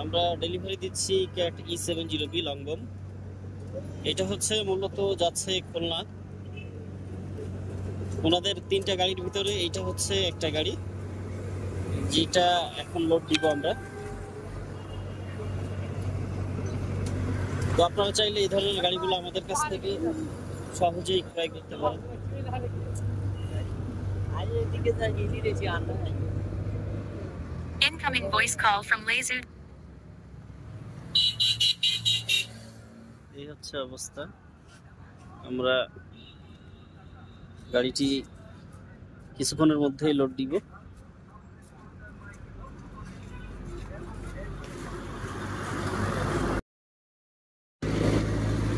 আমরা ডেলিভারি দিচ্ছি cat E70B লংবম। এটা হচ্ছে মূলত যাচ্ছে খুলনা। ওনাদের 3টা গাড়ির ভিতরে এইটা হচ্ছে একটা গাড়ি, যেটা এখন লোড দিব আমরা। তো আপনারা চাইলে এই ধরনের গাড়িগুলো আমাদের কাছ থেকে সহজেই ক্রয় করতে পারেন। Incoming voice call from Laser. এই হচ্ছে অবস্থা। আমরা গাড়িটি কিছুক্ষণের মধ্যেই লোড দিব।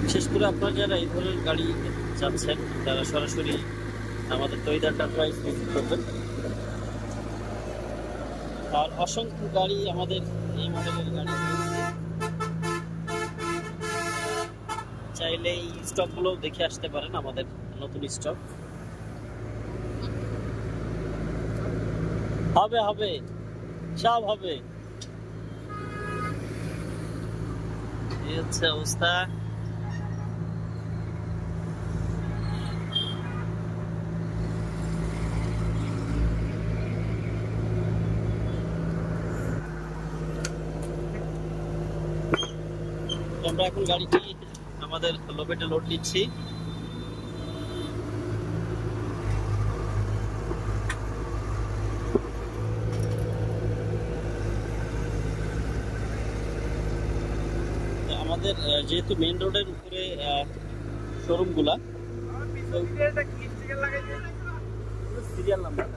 বিশেষ করে আপনারা যারা এই ধরনের গাড়ি যাচ্ছেন, তারা সরাসরি আমাদের তৈরি এন্টারপ্রাইজ ভিজিট করবেন। আর অসংখ্য গাড়ি আমাদের এই মডেলের গাড়ি চাইলে এই স্টকগুলো দেখে আসতে পারেন, আমাদের নতুন স্টক। হবে হবে সব হবে। এই হচ্ছে অবস্থা। আমরা এখন গাড়িটি আমাদের লোকেটে লোড দিচ্ছি। তো আমাদের যেহেতু মেইন রোডের উপরে শোরুমগুলা, সিরিয়াল নাম্বার